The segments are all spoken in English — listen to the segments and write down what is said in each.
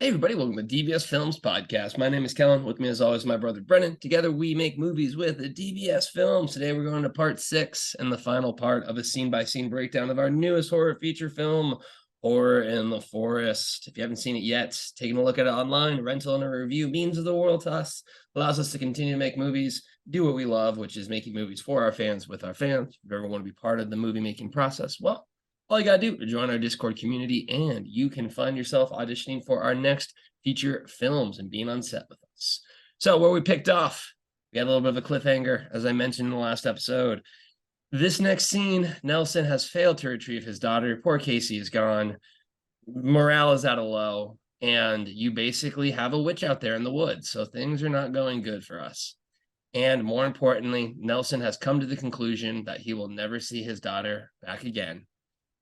Hey everybody, welcome to DBS Films Podcast. My name is Kellen. With me as always, my brother Brennan. Together we make movies with the DBS Films. Today we're going to part 6 and the final part of a scene-by-scene breakdown of our newest horror feature film, Horror in the Forest. If you haven't seen it yet, taking a look at it online, rental and a review means the world to us, allows us to continue to make movies, do what we love, which is making movies for our fans with our fans. If you ever want to be part of the movie making process, well, all you got to do is join our Discord community, and you can find yourself auditioning for our next feature films and being on set with us. So where we picked off, we had a little bit of a cliffhanger, as I mentioned in the last episode. This next scene, Nelson has failed to retrieve his daughter. Poor Casey is gone. Morale is at a low, and you basically have a witch out there in the woods, so things are not going good for us. And more importantly, Nelson has come to the conclusion that he will never see his daughter back again.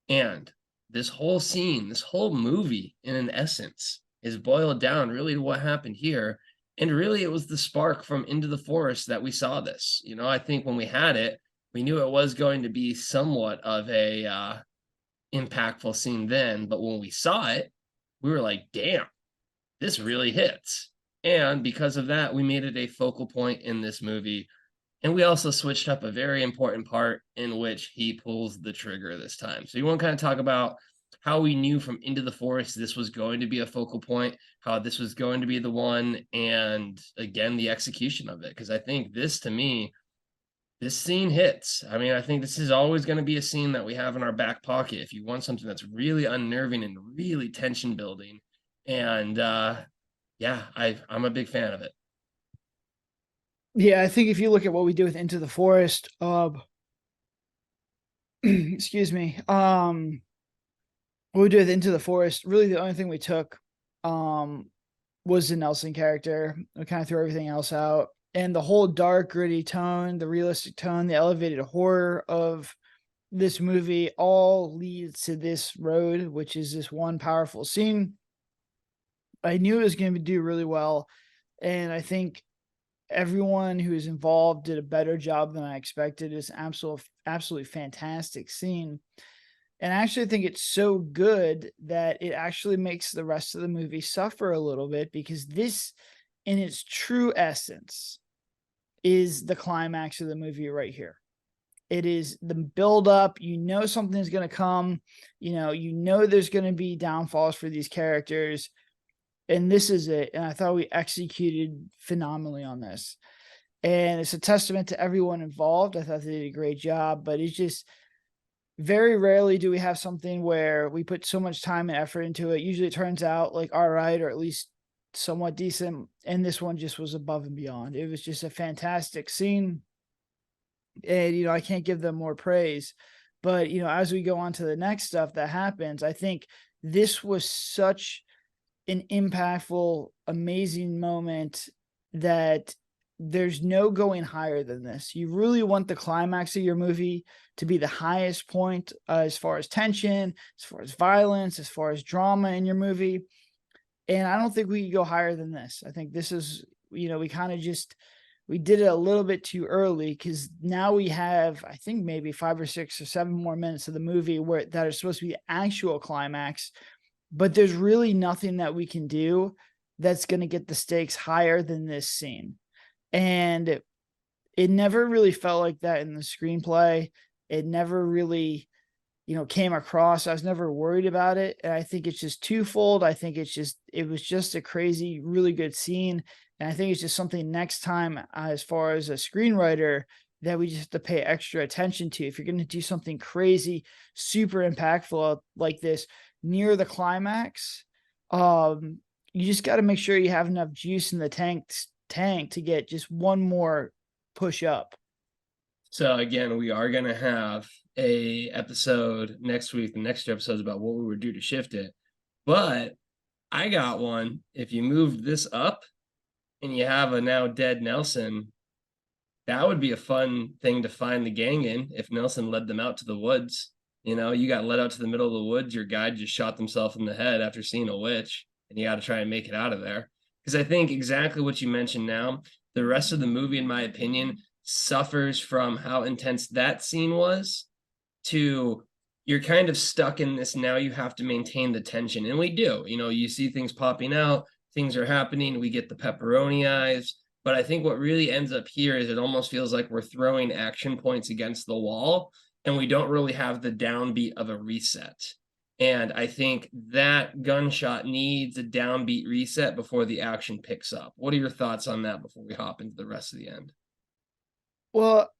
And this whole scene, this whole movie, in an essence, is boiled down really to what happened here. And really, it was the spark from Into the Forest that we saw this. You know, I think when we had it, we knew it was going to be somewhat of a impactful scene then. But when we saw it, we were like, damn, this really hits. And because of that, we made it a focal point in this movie. And we also switched up a very important part in which he pulls the trigger this time. So you want to kind of talk about how we knew from Into the Forest this was going to be a focal point, how this was going to be the one, and again, the execution of it. Because I think this, to me, this scene hits. I mean, I think this is always going to be a scene that we have in our back pocket if you want something that's really unnerving and really tension building. And yeah, I'm a big fan of it. Yeah, I think if you look at what we do with Into the Forest, excuse me, what we do with Into the Forest, really the only thing we took was the Nelson character. We kind of threw everything else out. And the whole dark, gritty tone, the realistic tone, the elevated horror of this movie all leads to this road, which is this one powerful scene. I knew it was going to do really well. And I think everyone who is involved did a better job than I expected. It's absolutely fantastic scene. And I actually think it's so good that it actually makes the rest of the movie suffer a little bit, because this, in its true essence, is the climax of the movie right here. It is the build-up. You know something's going to come. You know there's going to be downfalls for these characters. And this is it. And I thought we executed phenomenally on this. And it's a testament to everyone involved. I thought they did a great job, but it's just very rarely do we have something where we put so much time and effort into it. Usually it turns out like all right, or at least somewhat decent. And this one just was above and beyond. It was just a fantastic scene. And, I can't give them more praise. But, as we go on to the next stuff that happens, I think this was such an impactful, amazing moment that there's no going higher than this. You really want the climax of your movie to be the highest point as far as tension, as far as violence, as far as drama in your movie. And I don't think we can go higher than this. I think this is, we kind of we did it a little bit too early, because now we have, I think, maybe 5 or 6 or 7 more minutes of the movie that are supposed to be the actual climax. But there's really nothing that we can do that's going to get the stakes higher than this scene. And it never really felt like that in the screenplay. It never really, came across. I was never worried about it. And I think it's just twofold. I think it was just a crazy, really good scene. And I think it's just something next time, as far as a screenwriter, that we just have to pay extra attention to. If you're going to do something crazy, super impactful like this, near the climax, you just got to make sure you have enough juice in the tank to get just one more push up. So again, we are going to have a episode next week. The next 2 episodes about what we would do to shift it. But I got one. If you moved this up and you have a now dead Nelson, that would be a fun thing to find the gang in if Nelson led them out to the woods. You got led out to the middle of the woods. Your guide just shot themselves in the head after seeing a witch, and you got to try and make it out of there. Because I think exactly what you mentioned now, the rest of the movie, in my opinion, suffers from how intense that scene was, to you're kind of stuck in this. Now you have to maintain the tension. And we do, you see things popping out, things are happening. We get the pepperoni eyes. But I think what really ends up here is it almost feels like we're throwing action points against the wall and we don't really have the downbeat of a reset. And I think that gunshot needs a downbeat reset before the action picks up. What are your thoughts on that before we hop into the rest of the end? Well,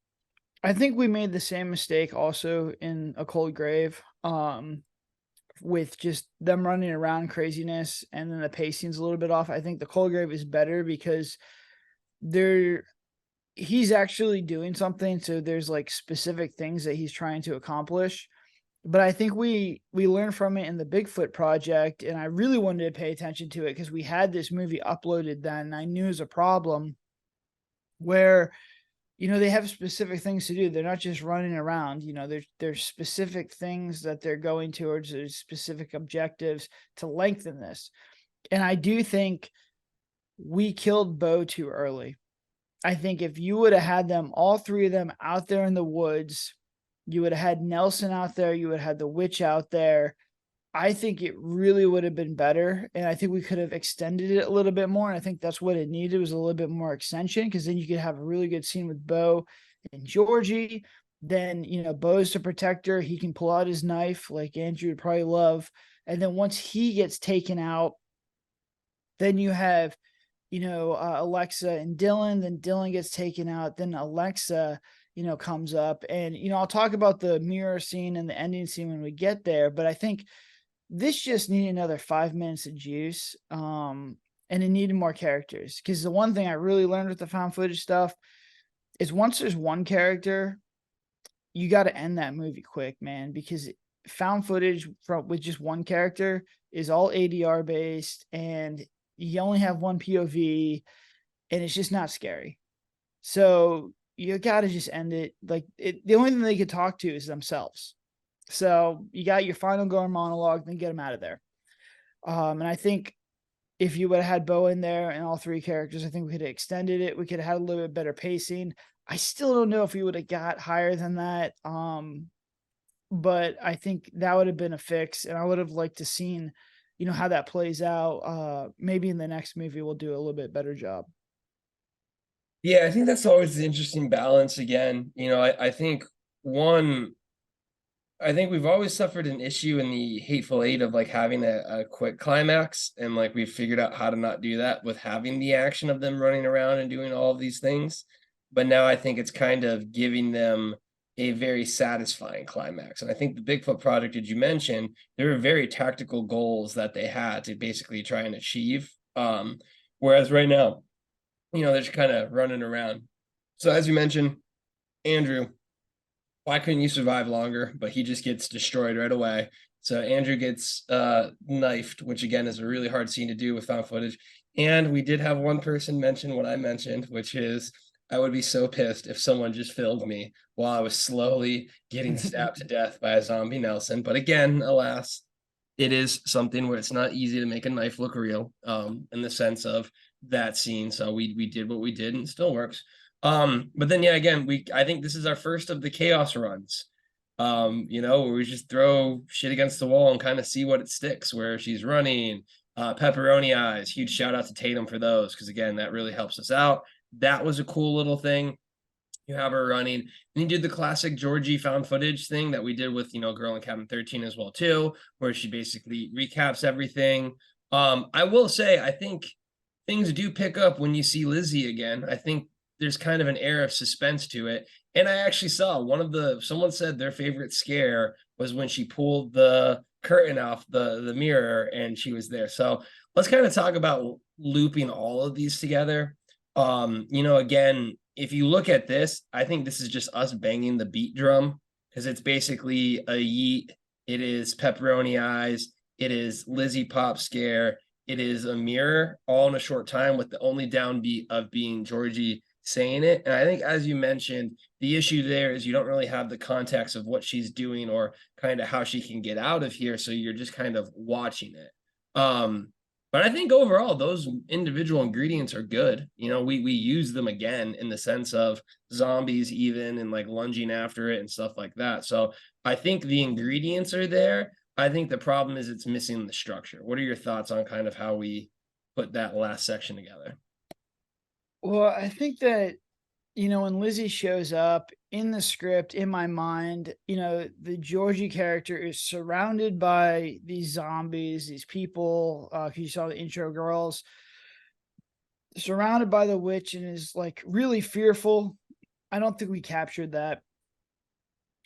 I think we made the same mistake also in A Cold Grave, with just them running around craziness and then the pacing's a little bit off. I think The Cold Grave is better because there he's actually doing something, so there's like specific things that he's trying to accomplish. But I think we learned from it in the Bigfoot project, and I really wanted to pay attention to it because we had this movie uploaded then, and I knew it was a problem where they have specific things to do. They're not just running around. There's specific things that they're going towards. There's specific objectives to lengthen this, and I do think we killed Bo too early. I think if you would have had them, all three of them, out there in the woods, you would have had Nelson out there, you would have had the witch out there. I think it really would have been better, and I think we could have extended it a little bit more, and I think that's what it needed, was a little bit more extension, because then you could have a really good scene with Bo and Georgie. Then, Bo's the protector. He can pull out his knife like Andrew would probably love. And then once he gets taken out, then you have Alexa and Dylan. Then Dylan gets taken out. Then Alexa, comes up. And, I'll talk about the mirror scene and the ending scene when we get there. But I think this just needed another 5 minutes of juice. And it needed more characters. Because the one thing I really learned with the found footage stuff is once there's one character, you got to end that movie quick, man. Because found footage with just one character is all ADR based, and you only have one POV, and it's just not scary. So you got to just end it. The only thing they could talk to is themselves. So you got your final going monologue, then get them out of there. And I think if you would have had Bo in there and all three characters, I think we could have extended it. We could have had a little bit better pacing. I still don't know if we would have got higher than that. But I think that would have been a fix, and I would have liked to seen, how that plays out. Maybe in the next movie we'll do a little bit better job. Yeah, I think that's always the interesting balance again. I think we've always suffered an issue in the Hateful Eight of like having a quick climax, and like we've figured out how to not do that with having the action of them running around and doing all of these things. But now I think it's kind of giving them a very satisfying climax. And I think the Bigfoot project, as you mentioned, there were very tactical goals that they had to basically try and achieve. Whereas right now, they're just kind of running around. So as you mentioned, Andrew, why couldn't you survive longer? But he just gets destroyed right away. So Andrew gets knifed, which again is a really hard scene to do with found footage. And we did have one person mention what I mentioned, which is I would be so pissed if someone just filmed me while I was slowly getting stabbed to death by a zombie Nelson. But again, alas, it is something where it's not easy to make a knife look real, in the sense of that scene. So we did what we did and it still works. But then yeah, again, I think this is our first of the chaos runs. Where we just throw shit against the wall and kind of see what it sticks, where she's running, pepperoni eyes, huge shout out to Tatum for those, because again, that really helps us out. That was a cool little thing. You have her running, and you did the classic Georgie found footage thing that we did with, Girl in Cabin 13 as well too, where she basically recaps everything. I will say, I think things do pick up when you see Lizzie again. I think there's kind of an air of suspense to it. And I actually saw someone said their favorite scare was when she pulled the curtain off the mirror and she was there. So let's kind of talk about looping all of these together. Again, if you look at this, I think this is just us banging the beat drum, because it's basically a yeet. It is pepperoni eyes. It is Lizzie pop scare. It is a mirror, all in a short time, with the only downbeat of being Georgie saying it. And I think, as you mentioned, the issue there is you don't really have the context of what she's doing or kind of how she can get out of here. So you're just kind of watching it. But I think overall those individual ingredients are good. You know, we use them again in the sense of zombies even and like lunging after it and stuff like that. So I think the ingredients are there. I think the problem is it's missing the structure. What are your thoughts on kind of how we put that last section together? Well, I think that, when Lizzie shows up in the script, in my mind, the Georgie character is surrounded by these zombies, these people, 'cause you saw the intro girls, surrounded by the witch and is like really fearful. I don't think we captured that.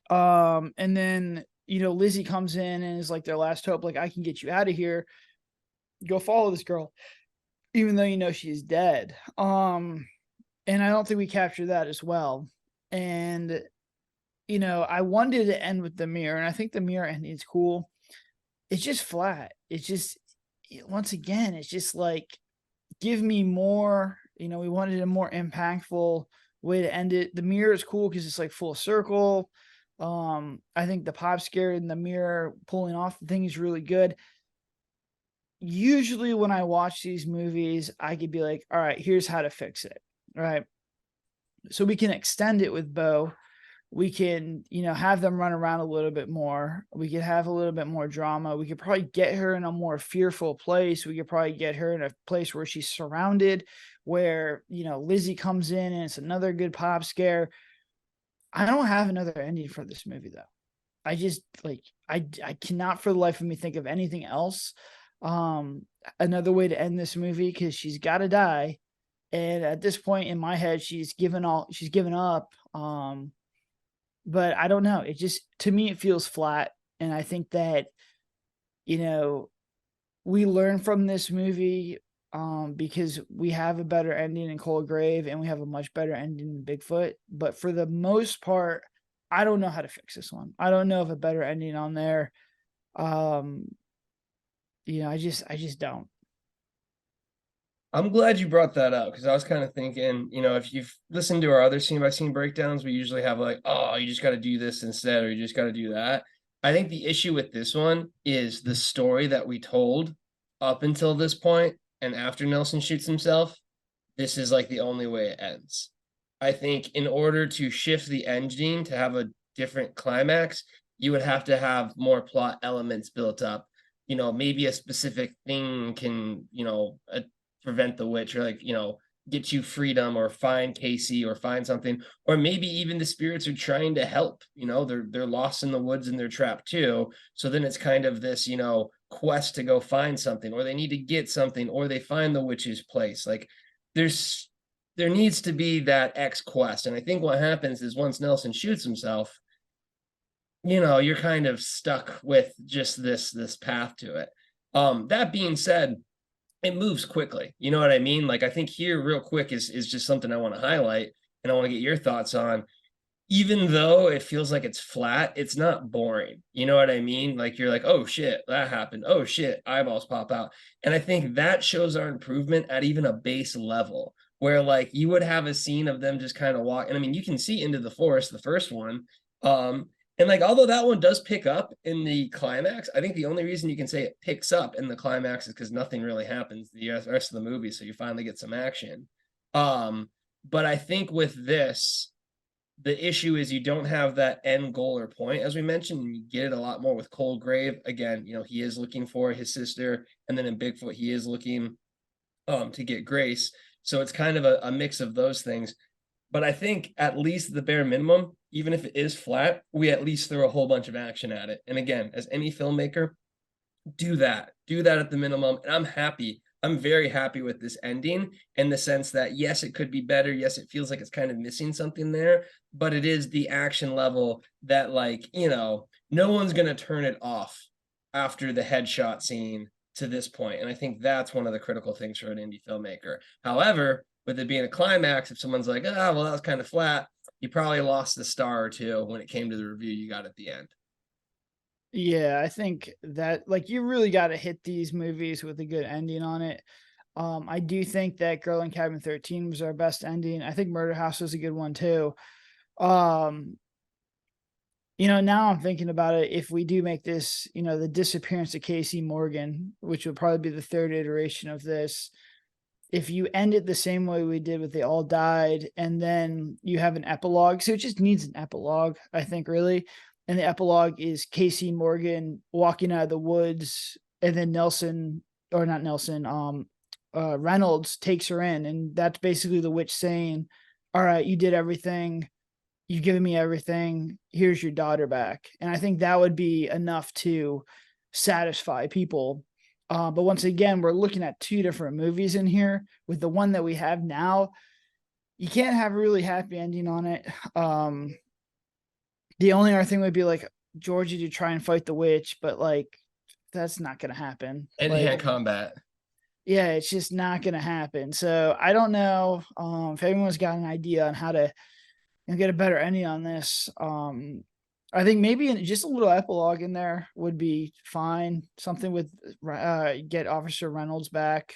And then, Lizzie comes in and is like their last hope, like, I can get you out of here. Go follow this girl, even though she's dead. And I don't think we captured that as well. And I wanted to end with the mirror, and I think the mirror ending is cool. It's just flat. It's just once again, it's just like give me more. We wanted a more impactful way to end it. The mirror is cool because it's like full circle. I think the pop scare in the mirror pulling off the thing is really good. Usually when I watch these movies, I could be like, all right, here's how to fix it. Right. So we can extend it with Bo. We can, have them run around a little bit more. We could have a little bit more drama. We could probably get her in a more fearful place. We could probably get her in a place where she's surrounded, where, Lizzie comes in and it's another good pop scare. I don't have another ending for this movie though. I just like I cannot for the life of me think of anything else. Another way to end this movie, because she's got to die. And at this point in my head, she's given up. But I don't know. It just, to me, it feels flat. And I think that, we learn from this movie, because we have a better ending in Cold Grave and we have a much better ending in Bigfoot. But for the most part, I don't know how to fix this one. I don't know of a better ending on there. Um, I just don't. I'm glad you brought that up because I was kind of thinking, if you've listened to our other scene by scene breakdowns, we usually have like, oh, you just got to do this instead, or you just got to do that. I think the issue with this one is the story that we told up until this point, and after Nelson shoots himself, this is like the only way it ends. I think in order to shift the ending to have a different climax, you would have to have more plot elements built up. Maybe a specific thing can, prevent the witch, or like, get you freedom, or find Casey, or find something, or maybe even the spirits are trying to help. They're lost in the woods and they're trapped too. So then it's kind of this, quest to go find something, or they need to get something, or they find the witch's place. Like there needs to be that X quest. And I think what happens is once Nelson shoots himself, you're kind of stuck with just this path to it. That being said, it moves quickly. You know what I mean? Like I think here real quick is just something I want to highlight and I want to get your thoughts on. Even though it feels like it's flat, it's not boring. You know what I mean? Like you're like, oh shit, that happened. Oh shit, eyeballs pop out. And I think that shows our improvement at even a base level where like you would have a scene of them just kind of walk. And I mean, you can see into the forest, the first one. And like, although that one does pick up in the climax, I think the only reason you can say it picks up in the climax is because nothing really happens the rest of the movie. So you finally get some action. But I think with this, the issue is you don't have that end goal or point, as we mentioned, and you get it a lot more with Cold Grave. Again, he is looking for his sister, and then in Bigfoot, he is looking to get Grace. So it's kind of a mix of those things. But I think at least the bare minimum, even if it is flat, we at least throw a whole bunch of action at it. And again, as any filmmaker, do that at the minimum. And I'm very happy with this ending in the sense that yes, it could be better. Yes, it feels like it's kind of missing something there, but it is the action level that like, no one's going to turn it off after the headshot scene to this point. And I think that's one of the critical things for an indie filmmaker. However, with it being a climax, if someone's like, well, that was kind of flat, you probably lost a star or two when it came to the review you got at the end. Yeah, I think that like you really got to hit these movies with a good ending on it. I do think that Girl in Cabin 13 was our best ending. I think Murder House was a good one too. Um, Now I'm thinking about it. If we do make this, the disappearance of Casey Morgan, which would probably be the third iteration of this, if you end it the same way we did with They All Died, and then you have an epilogue, so it just needs an epilogue, I think, really. And the epilogue is Casey Morgan walking out of the woods, and then Nelson, or not Nelson, Reynolds takes her in, and that's basically the witch saying, "All right, you did everything. You've given me everything. Here's your daughter back." And I think that would be enough to satisfy people. But once again, we're looking at two different movies in here. With the one that we have now, you can't have a really happy ending on it. The only other thing would be like Georgie to try and fight the witch, but like that's not gonna happen. Hand-to-hand combat. Yeah, it's just not gonna happen. So I don't know if anyone's got an idea on how to get a better ending on this. I think maybe just a little epilogue in there would be fine. Something with get Officer Reynolds back.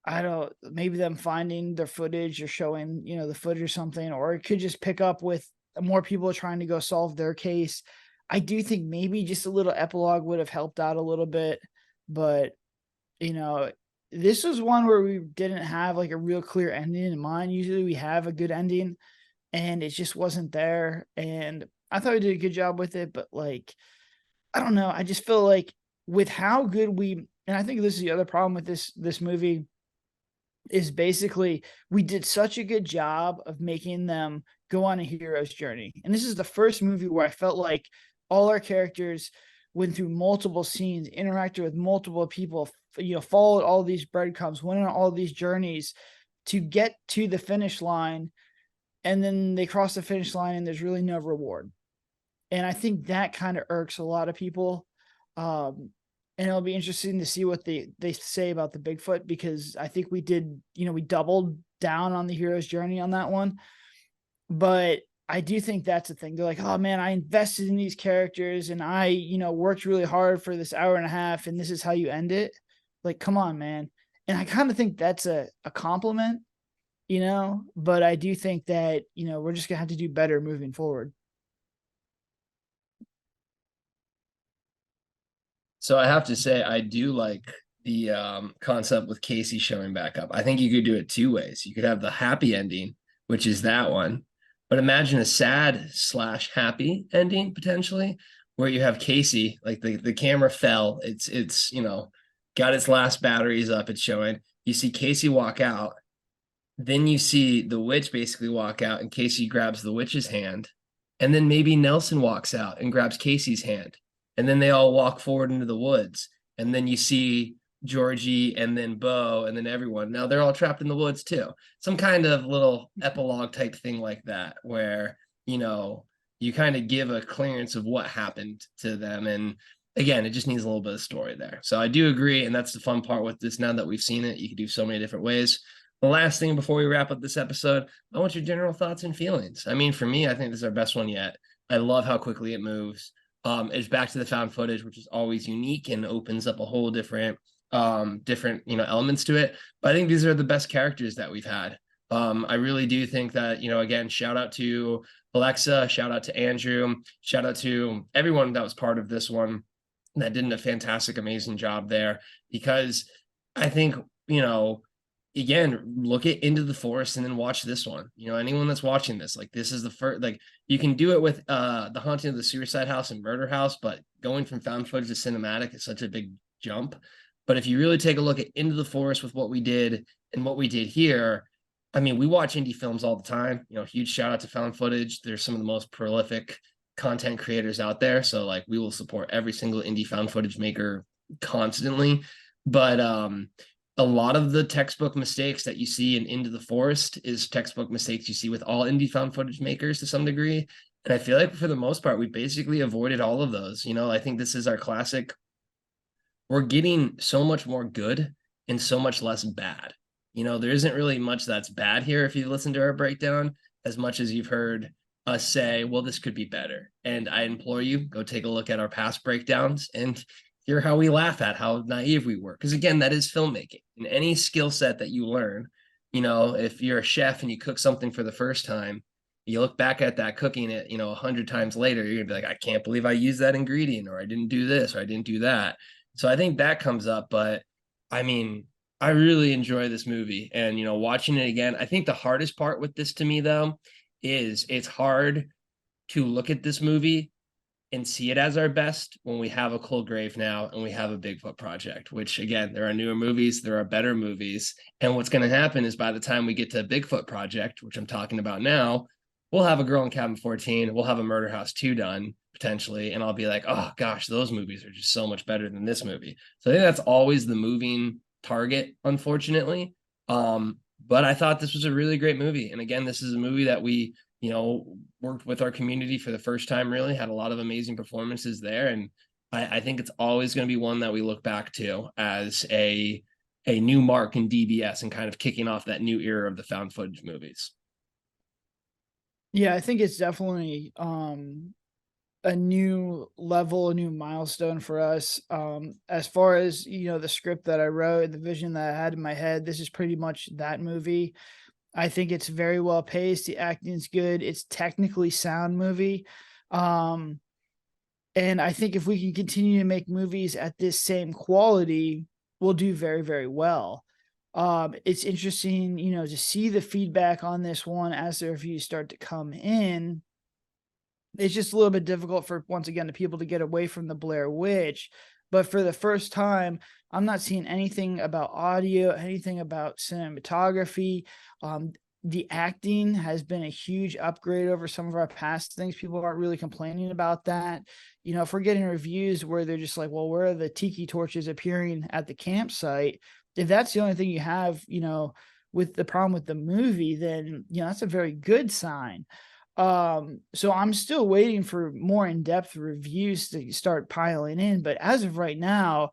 I don't, maybe them finding their footage or showing, the footage or something, or it could just pick up with more people trying to go solve their case. I do think maybe just a little epilogue would have helped out a little bit, but this was one where we didn't have like a real clear ending in mind. Usually we have a good ending, and it just wasn't there. And I thought we did a good job with it, but like, I don't know. I just feel like with how good and I think this is the other problem with this movie, is basically we did such a good job of making them go on a hero's journey. And this is the first movie where I felt like all our characters went through multiple scenes, interacted with multiple people, followed all these breadcrumbs, went on all these journeys to get to the finish line. And then they cross the finish line and there's really no reward. And I think that kind of irks a lot of people. And it'll be interesting to see what they say about the Bigfoot, because I think we did, we doubled down on the hero's journey on that one. But I do think that's the thing. They're like, oh man, I invested in these characters and I, worked really hard for this hour and a half, and this is how you end it. Like, come on, man. And I kind of think that's a compliment, but I do think that, we're just gonna have to do better moving forward. So I have to say, I do like the concept with Casey showing back up. I think you could do it two ways. You could have the happy ending, which is that one, but imagine a sad / happy ending potentially, where you have Casey, like the camera fell. It's got its last batteries up. It's showing. You see Casey walk out. Then you see the witch basically walk out, and Casey grabs the witch's hand. And then maybe Nelson walks out and grabs Casey's hand. And then they all walk forward into the woods. And then you see Georgie and then Bo and then everyone. Now they're all trapped in the woods too. Some kind of little epilogue type thing like that, where, you kind of give a clearance of what happened to them. And again, it just needs a little bit of story there. So I do agree. And that's the fun part with this. Now that we've seen it, you can do so many different ways. The last thing before we wrap up this episode, I want your general thoughts and feelings. I mean, for me, I think this is our best one yet. I love how quickly it moves. It's back to the found footage, which is always unique and opens up a whole different elements to it. But I think these are the best characters that we've had. I really do think that, again, shout out to Alexa, shout out to Andrew, shout out to everyone that was part of this one that did a fantastic, amazing job there. Because I think, again, look at Into the Forest and then watch this one. Anyone that's watching this, like, this is the first, like, you can do it with The Haunting of the Suicide House and Murder House, but going from found footage to cinematic is such a big jump. But if you really take a look at Into the Forest with what we did and what we did here, I mean, we watch indie films all the time. Huge shout out to found footage. There's some of the most prolific content creators out there. So like, we will support every single indie found footage maker constantly. But a lot of the textbook mistakes that you see in Into the Forest is textbook mistakes you see with all indie found footage makers to some degree. And I feel like for the most part, we basically avoided all of those. I think this is our classic. We're getting so much more good and so much less bad. There isn't really much that's bad here if you listen to our breakdown, as much as you've heard us say, well, this could be better. And I implore you, go take a look at our past breakdowns and hear how we laugh at how naive we were. Because again, that is filmmaking. In any skill set that you learn, if you're a chef and you cook something for the first time, you look back at that, cooking it, 100 times later, you're gonna be like, I can't believe I used that ingredient, or I didn't do this, or I didn't do that. So I think that comes up. But I mean, I really enjoy this movie, and watching it again, I think the hardest part with this to me though is it's hard to look at this movie and see it as our best when we have a Cold Grave now and we have a Bigfoot Project, which again, there are newer movies, there are better movies. And what's going to happen is by the time we get to Bigfoot Project, which I'm talking about now, we'll have a Girl in Cabin 14, we'll have a Murder House 2 done potentially. And I'll be like, oh gosh, those movies are just so much better than this movie. So I think that's always the moving target, unfortunately. But I thought this was a really great movie. And again, this is a movie that we worked with our community for the first time, really had a lot of amazing performances there. And I think it's always going to be one that we look back to as a new mark in DBS and kind of kicking off that new era of the found footage movies. Yeah, I think it's definitely a new level, a new milestone for us. As far as, the script that I wrote, the vision that I had in my head, this is pretty much that movie. I think it's very well paced. The acting's good. It's technically sound movie. And I think if we can continue to make movies at this same quality, we'll do very, very well. It's interesting, to see the feedback on this one as the reviews start to come in. It's just a little bit difficult for, once again, the people to get away from the Blair Witch. But for the first time, I'm not seeing anything about audio, anything about cinematography. The acting has been a huge upgrade over some of our past things. People aren't really complaining about that. If we're getting reviews where they're just like, well, where are the tiki torches appearing at the campsite? If that's the only thing you have, with the problem with the movie, then, that's a very good sign. So I'm still waiting for more in-depth reviews to start piling in. But as of right now,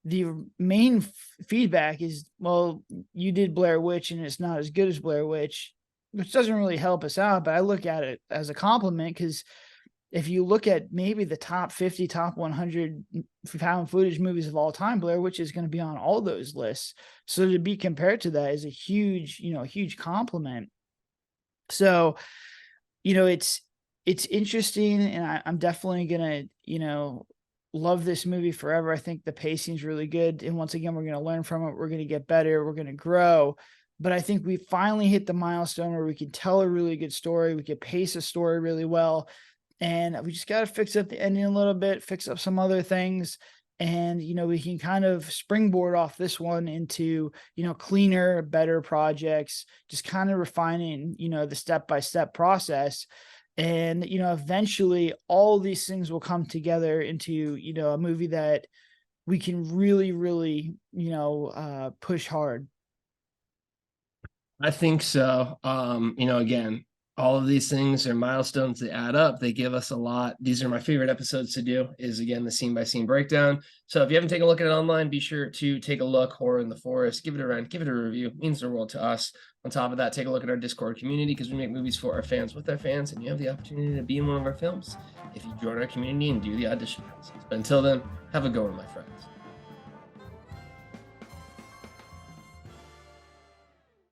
the main feedback is, well, you did Blair Witch and it's not as good as Blair Witch, which doesn't really help us out. But I look at it as a compliment, because if you look at maybe the top 50, top 100 found footage movies of all time, Blair Witch is going to be on all those lists. So to be compared to that is a huge, huge compliment. So, it's interesting, and I'm definitely gonna, love this movie forever. I think the pacing is really good, and once again, we're gonna learn from it. We're gonna get better. We're gonna grow. But I think we finally hit the milestone where we can tell a really good story. We can pace a story really well, and we just got to fix up the ending a little bit, fix up some other things. And, we can kind of springboard off this one into, cleaner, better projects, just kind of refining, the step-by-step process. And, eventually all these things will come together into, a movie that we can really, really, push hard. I think so. Again, all of these things are milestones. They add up. They give us a lot. These are my favorite episodes to do, is again, the scene by scene breakdown. So if you haven't taken a look at it online, be sure to take a look. Horror in the Forest, give it a run, give it a review. It means the world to us. On top of that, take a look at our Discord community, because we make movies for our fans with our fans, and you have the opportunity to be in one of our films if you join our community and do the audition process. But until then, have a good one, my friends.